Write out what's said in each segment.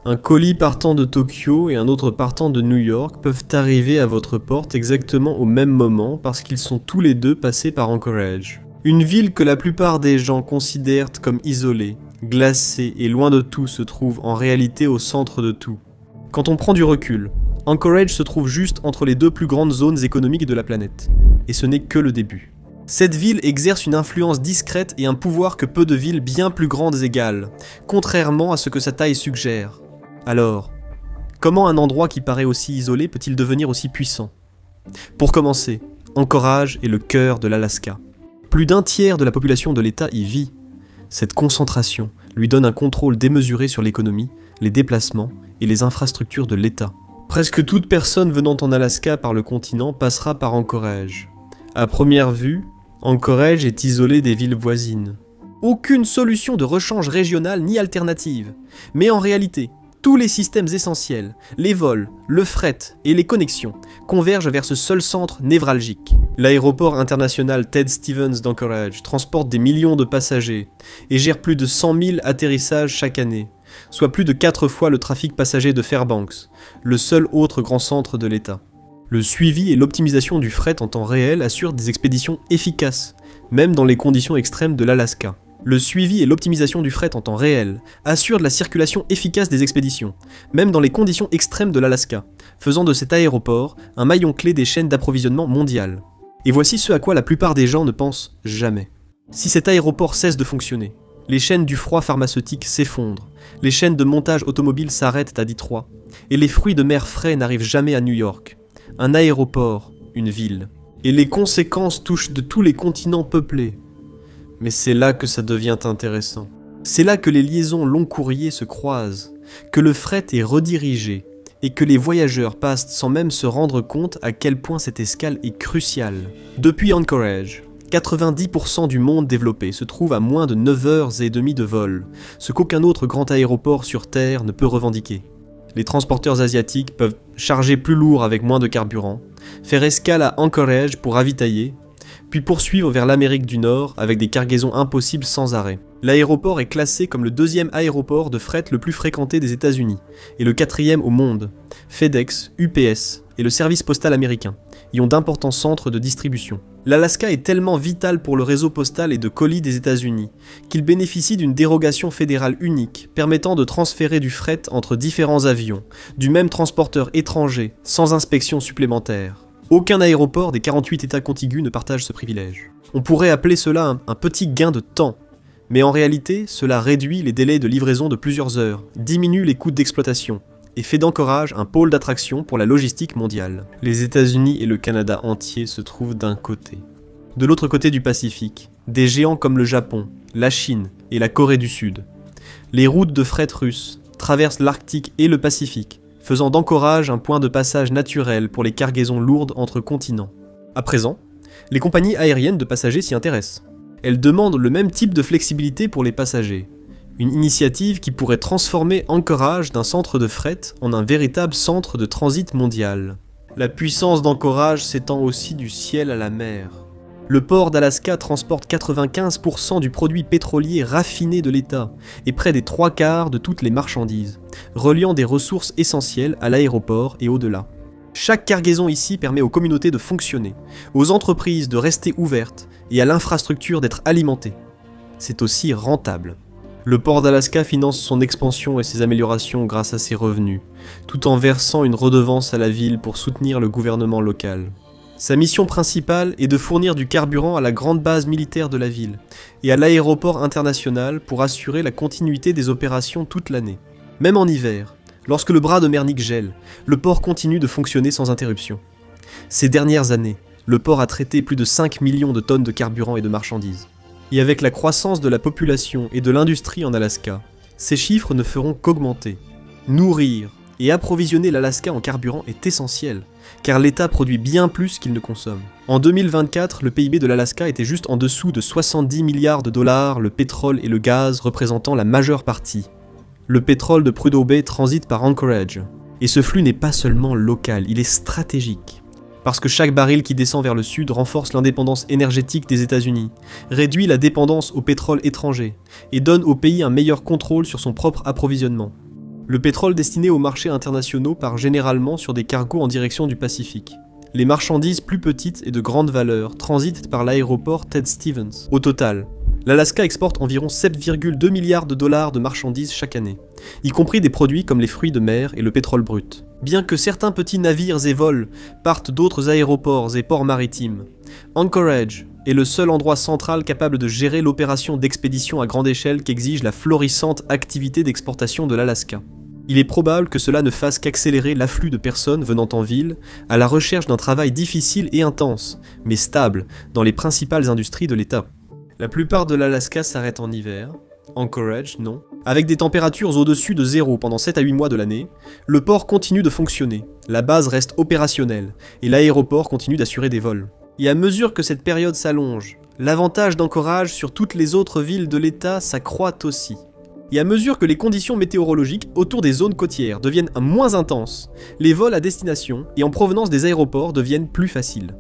Un colis partant de Tokyo et un autre partant de New York peuvent arriver à votre porte exactement au même moment parce qu'ils sont tous les deux passés par Anchorage. Une ville que la plupart des gens considèrent comme isolée, glacée et loin de tout se trouve en réalité au centre de tout. Quand on prend du recul, Anchorage se trouve juste entre les deux plus grandes zones économiques de la planète. Et ce n'est que le début. Cette ville exerce une influence discrète et un pouvoir que peu de villes bien plus grandes égalent, contrairement à ce que sa taille suggère. Alors, comment un endroit qui paraît aussi isolé peut-il devenir aussi puissant ? Pour commencer, Anchorage est le cœur de l'Alaska. Plus d'un tiers de la population de l'État y vit. Cette concentration lui donne un contrôle démesuré sur l'économie, les déplacements et les infrastructures de l'État. Presque toute personne venant en Alaska par le continent passera par Anchorage. À première vue, Anchorage est isolé des villes voisines. Aucune solution de rechange régional ni alternative. Mais en réalité, tous les systèmes essentiels, les vols, le fret et les connexions convergent vers ce seul centre névralgique. L'aéroport international Ted Stevens d'Anchorage transporte des millions de passagers et gère plus de 100 000 atterrissages chaque année, soit plus de 4 fois le trafic passager de Fairbanks, le seul autre grand centre de l'État. Le suivi et l'optimisation du fret en temps réel assurent des expéditions efficaces, même dans les conditions extrêmes de l'Alaska. Le suivi et l'optimisation du fret en temps réel assurent de la circulation efficace des expéditions, même dans les conditions extrêmes de l'Alaska, faisant de cet aéroport un maillon clé des chaînes d'approvisionnement mondiales. Et voici ce à quoi la plupart des gens ne pensent jamais. Si cet aéroport cesse de fonctionner, les chaînes du froid pharmaceutique s'effondrent, les chaînes de montage automobile s'arrêtent à Détroit, et les fruits de mer frais n'arrivent jamais à New York. Un aéroport, une ville. Et les conséquences touchent de tous les continents peuplés. Mais c'est là que ça devient intéressant. C'est là que les liaisons long courrier se croisent, que le fret est redirigé, et que les voyageurs passent sans même se rendre compte à quel point cette escale est cruciale. Depuis Anchorage, 90% du monde développé se trouve à moins de 9h30 de vol, ce qu'aucun autre grand aéroport sur Terre ne peut revendiquer. Les transporteurs asiatiques peuvent charger plus lourd avec moins de carburant, faire escale à Anchorage pour ravitailler, puis poursuivre vers l'Amérique du Nord avec des cargaisons impossibles sans arrêt. L'aéroport est classé comme le 2e aéroport de fret le plus fréquenté des États-Unis et le 4e au monde. FedEx, UPS et le service postal américain y ont d'importants centres de distribution. L'Alaska est tellement vital pour le réseau postal et de colis des États-Unis qu'il bénéficie d'une dérogation fédérale unique permettant de transférer du fret entre différents avions, du même transporteur étranger, sans inspection supplémentaire. Aucun aéroport des 48 États contigus ne partage ce privilège. On pourrait appeler cela un petit gain de temps, mais en réalité, cela réduit les délais de livraison de plusieurs heures, diminue les coûts d'exploitation, et fait d'Anchorage un pôle d'attraction pour la logistique mondiale. Les États-Unis et le Canada entier se trouvent d'un côté. De l'autre côté du Pacifique, des géants comme le Japon, la Chine et la Corée du Sud. Les routes de fret russes traversent l'Arctique et le Pacifique, faisant d'Anchorage un point de passage naturel pour les cargaisons lourdes entre continents. À présent, les compagnies aériennes de passagers s'y intéressent. Elles demandent le même type de flexibilité pour les passagers. Une initiative qui pourrait transformer Anchorage d'un centre de fret en un véritable centre de transit mondial. La puissance d'Anchorage s'étend aussi du ciel à la mer. Le port d'Alaska transporte 95% du produit pétrolier raffiné de l'État et près des 3/4 de toutes les marchandises, reliant des ressources essentielles à l'aéroport et au-delà. Chaque cargaison ici permet aux communautés de fonctionner, aux entreprises de rester ouvertes et à l'infrastructure d'être alimentée. C'est aussi rentable. Le port d'Alaska finance son expansion et ses améliorations grâce à ses revenus, tout en versant une redevance à la ville pour soutenir le gouvernement local. Sa mission principale est de fournir du carburant à la grande base militaire de la ville et à l'aéroport international pour assurer la continuité des opérations toute l'année. Même en hiver, lorsque le bras de Mernick gèle, le port continue de fonctionner sans interruption. Ces dernières années, le port a traité plus de 5 millions de tonnes de carburant et de marchandises. Et avec la croissance de la population et de l'industrie en Alaska, ces chiffres ne feront qu'augmenter. Nourrir et approvisionner l'Alaska en carburant est essentiel, car l'État produit bien plus qu'il ne consomme. En 2024, le PIB de l'Alaska était juste en dessous de 70 milliards de dollars, le pétrole et le gaz représentant la majeure partie. Le pétrole de Prudhoe Bay transite par Anchorage, et ce flux n'est pas seulement local, il est stratégique. Parce que chaque baril qui descend vers le sud renforce l'indépendance énergétique des États-Unis, réduit la dépendance au pétrole étranger, et donne au pays un meilleur contrôle sur son propre approvisionnement. Le pétrole destiné aux marchés internationaux part généralement sur des cargos en direction du Pacifique. Les marchandises plus petites et de grande valeur transitent par l'aéroport Ted Stevens. Au total, l'Alaska exporte environ 7,2 milliards de dollars de marchandises chaque année, y compris des produits comme les fruits de mer et le pétrole brut. Bien que certains petits navires et vols partent d'autres aéroports et ports maritimes, Anchorage est le seul endroit central capable de gérer l'opération d'expédition à grande échelle qu'exige la florissante activité d'exportation de l'Alaska. Il est probable que cela ne fasse qu'accélérer l'afflux de personnes venant en ville à la recherche d'un travail difficile et intense, mais stable, dans les principales industries de l'État. La plupart de l'Alaska s'arrête en hiver, Anchorage non. Avec des températures au-dessus de 0 pendant 7 à 8 mois de l'année, le port continue de fonctionner, la base reste opérationnelle, et l'aéroport continue d'assurer des vols. Et à mesure que cette période s'allonge, l'avantage d'Anchorage sur toutes les autres villes de l'État s'accroît aussi. Et à mesure que les conditions météorologiques autour des zones côtières deviennent moins intenses, les vols à destination et en provenance des aéroports deviennent plus faciles.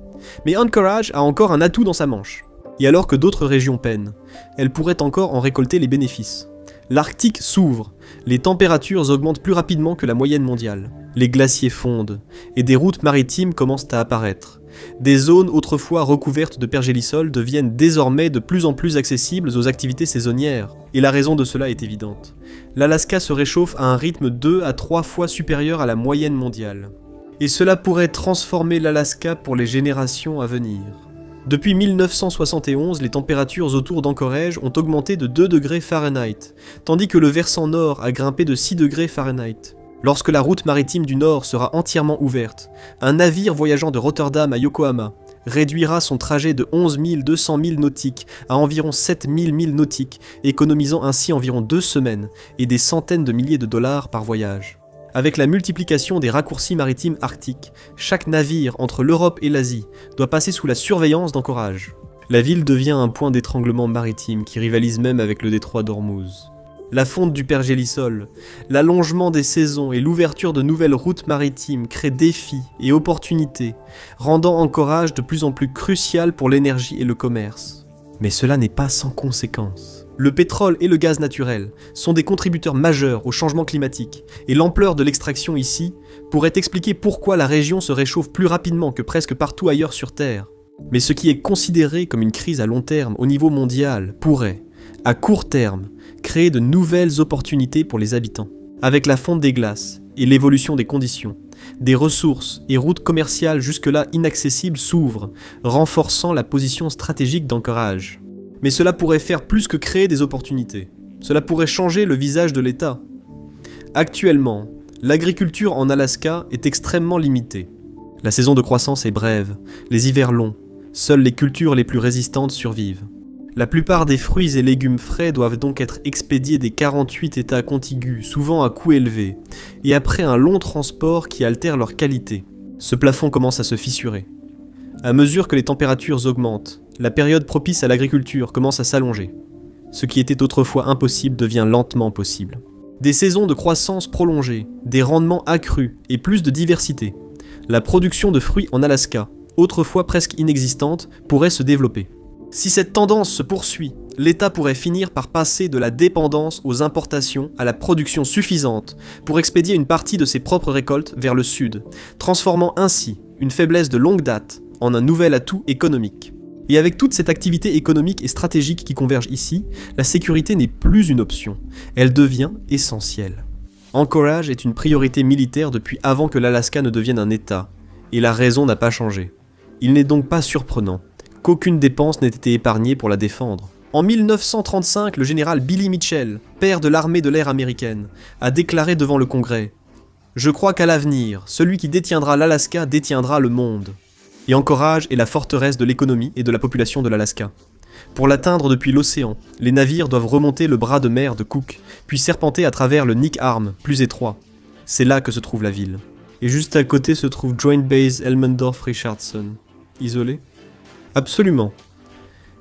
Mais Anchorage a encore un atout dans sa manche. Et alors que d'autres régions peinent, elle pourrait encore en récolter les bénéfices. L'Arctique s'ouvre, les températures augmentent plus rapidement que la moyenne mondiale, les glaciers fondent, et des routes maritimes commencent à apparaître. Des zones autrefois recouvertes de pergélisol deviennent désormais de plus en plus accessibles aux activités saisonnières, et la raison de cela est évidente. L'Alaska se réchauffe à un rythme 2 à 3 fois supérieur à la moyenne mondiale. Et cela pourrait transformer l'Alaska pour les générations à venir. Depuis 1971, les températures autour d'Anchorage ont augmenté de 2 degrés Fahrenheit, tandis que le versant nord a grimpé de 6 degrés Fahrenheit. Lorsque la route maritime du Nord sera entièrement ouverte, un navire voyageant de Rotterdam à Yokohama réduira son trajet de 11 200 milles nautiques à environ 7 000 milles nautiques, économisant ainsi environ 2 semaines et des centaines de milliers de dollars par voyage. Avec la multiplication des raccourcis maritimes arctiques, chaque navire entre l'Europe et l'Asie doit passer sous la surveillance d'Anchorage. La ville devient un point d'étranglement maritime qui rivalise même avec le détroit d'Ormuz. La fonte du pergélisol, l'allongement des saisons et l'ouverture de nouvelles routes maritimes créent défis et opportunités, rendant Anchorage de plus en plus crucial pour l'énergie et le commerce. Mais cela n'est pas sans conséquences. Le pétrole et le gaz naturel sont des contributeurs majeurs au changement climatique, et l'ampleur de l'extraction ici pourrait expliquer pourquoi la région se réchauffe plus rapidement que presque partout ailleurs sur Terre. Mais ce qui est considéré comme une crise à long terme au niveau mondial pourrait, à court terme, créer de nouvelles opportunités pour les habitants. Avec la fonte des glaces et l'évolution des conditions, des ressources et routes commerciales jusque-là inaccessibles s'ouvrent, renforçant la position stratégique d'Anchorage. Mais cela pourrait faire plus que créer des opportunités. Cela pourrait changer le visage de l'État. Actuellement, l'agriculture en Alaska est extrêmement limitée. La saison de croissance est brève, les hivers longs, seules les cultures les plus résistantes survivent. La plupart des fruits et légumes frais doivent donc être expédiés des 48 États contigus, souvent à coût élevé, et après un long transport qui altère leur qualité. Ce plafond commence à se fissurer. À mesure que les températures augmentent, la période propice à l'agriculture commence à s'allonger. Ce qui était autrefois impossible devient lentement possible. Des saisons de croissance prolongées, des rendements accrus et plus de diversité. La production de fruits en Alaska, autrefois presque inexistante, pourrait se développer. Si cette tendance se poursuit, l'État pourrait finir par passer de la dépendance aux importations à la production suffisante pour expédier une partie de ses propres récoltes vers le sud, transformant ainsi une faiblesse de longue date en un nouvel atout économique. Et avec toute cette activité économique et stratégique qui converge ici, la sécurité n'est plus une option, elle devient essentielle. Anchorage est une priorité militaire depuis avant que l'Alaska ne devienne un État, et la raison n'a pas changé. Il n'est donc pas surprenant qu'aucune dépense n'ait été épargnée pour la défendre. En 1935, le général Billy Mitchell, père de l'armée de l'air américaine, a déclaré devant le Congrès « Je crois qu'à l'avenir, celui qui détiendra l'Alaska détiendra le monde ». Et Anchorage est la forteresse de l'économie et de la population de l'Alaska. Pour l'atteindre depuis l'océan, les navires doivent remonter le bras de mer de Cook, puis serpenter à travers le Nick Arm, plus étroit. C'est là que se trouve la ville. Et juste à côté se trouve Joint Base Elmendorf-Richardson. Isolé ? Absolument.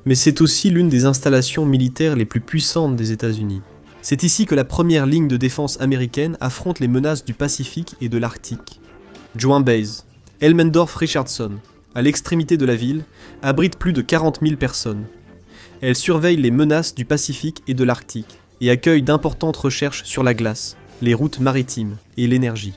Mais c'est aussi l'une des installations militaires les plus puissantes des États-Unis. C'est ici que la première ligne de défense américaine affronte les menaces du Pacifique et de l'Arctique. Joint Base Elmendorf-Richardson, à l'extrémité de la ville, abrite plus de 40 000 personnes. Elle surveille les menaces du Pacifique et de l'Arctique et accueille d'importantes recherches sur la glace, les routes maritimes et l'énergie.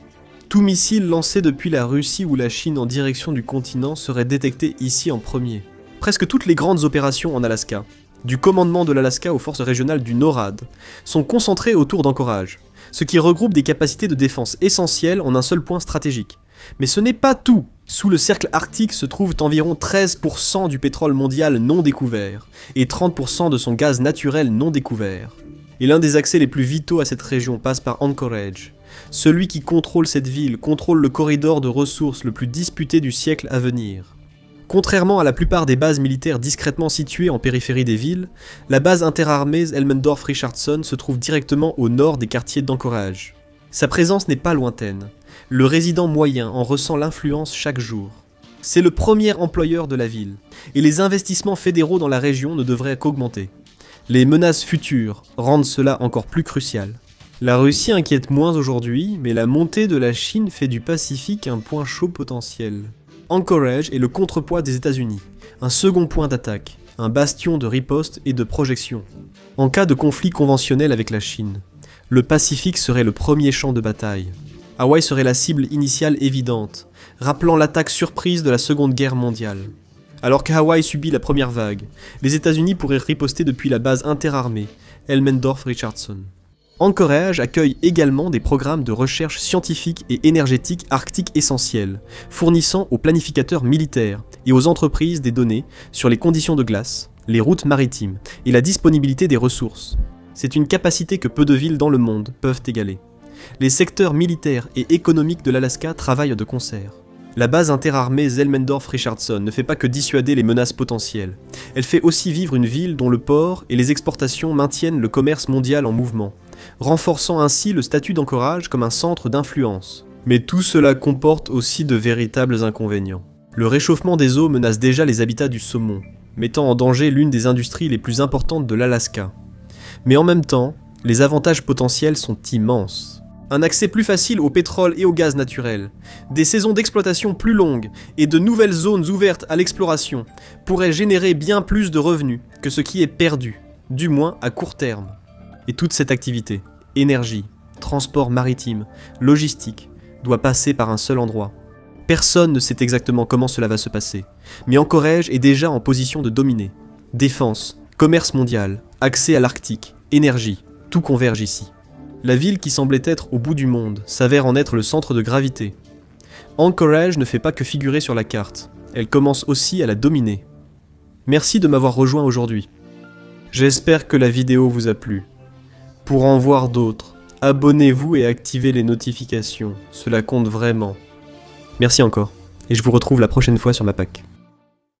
Tout missile lancé depuis la Russie ou la Chine en direction du continent serait détecté ici en premier. Presque toutes les grandes opérations en Alaska, du commandement de l'Alaska aux forces régionales du NORAD, sont concentrées autour d'Anchorage, ce qui regroupe des capacités de défense essentielles en un seul point stratégique. Mais ce n'est pas tout. Sous le cercle arctique se trouvent environ 13% du pétrole mondial non découvert et 30% de son gaz naturel non découvert. Et l'un des accès les plus vitaux à cette région passe par Anchorage. Celui qui contrôle cette ville contrôle le corridor de ressources le plus disputé du siècle à venir. Contrairement à la plupart des bases militaires discrètement situées en périphérie des villes, la base interarmée Elmendorf-Richardson se trouve directement au nord des quartiers d'Anchorage. Sa présence n'est pas lointaine. Le résident moyen en ressent l'influence chaque jour. C'est le premier employeur de la ville, et les investissements fédéraux dans la région ne devraient qu'augmenter. Les menaces futures rendent cela encore plus crucial. La Russie inquiète moins aujourd'hui, mais la montée de la Chine fait du Pacifique un point chaud potentiel. Anchorage est le contrepoids des États-Unis, un second point d'attaque, un bastion de riposte et de projection. En cas de conflit conventionnel avec la Chine, le Pacifique serait le premier champ de bataille. Hawaï serait la cible initiale évidente, rappelant l'attaque surprise de la Seconde Guerre mondiale. Alors qu'Hawaï subit la première vague, les États-Unis pourraient riposter depuis la base interarmée, Elmendorf-Richardson. Anchorage accueille également des programmes de recherche scientifique et énergétique arctique essentiels, fournissant aux planificateurs militaires et aux entreprises des données sur les conditions de glace, les routes maritimes et la disponibilité des ressources. C'est une capacité que peu de villes dans le monde peuvent égaler. Les secteurs militaires et économiques de l'Alaska travaillent de concert. La base interarmée Elmendorf-Richardson ne fait pas que dissuader les menaces potentielles. Elle fait aussi vivre une ville dont le port et les exportations maintiennent le commerce mondial en mouvement, renforçant ainsi le statut d'Anchorage comme un centre d'influence. Mais tout cela comporte aussi de véritables inconvénients. Le réchauffement des eaux menace déjà les habitats du saumon, mettant en danger l'une des industries les plus importantes de l'Alaska. Mais en même temps, les avantages potentiels sont immenses. Un accès plus facile au pétrole et au gaz naturel, des saisons d'exploitation plus longues et de nouvelles zones ouvertes à l'exploration pourraient générer bien plus de revenus que ce qui est perdu, du moins à court terme. Et toute cette activité, énergie, transport maritime, logistique, doit passer par un seul endroit. Personne ne sait exactement comment cela va se passer, mais Anchorage est déjà en position de dominer. Défense, commerce mondial, accès à l'Arctique, énergie, tout converge ici. La ville qui semblait être au bout du monde s'avère en être le centre de gravité. Anchorage ne fait pas que figurer sur la carte, elle commence aussi à la dominer. Merci de m'avoir rejoint aujourd'hui. J'espère que la vidéo vous a plu. Pour en voir d'autres, abonnez-vous et activez les notifications, cela compte vraiment. Merci encore, et je vous retrouve la prochaine fois sur ma PAC.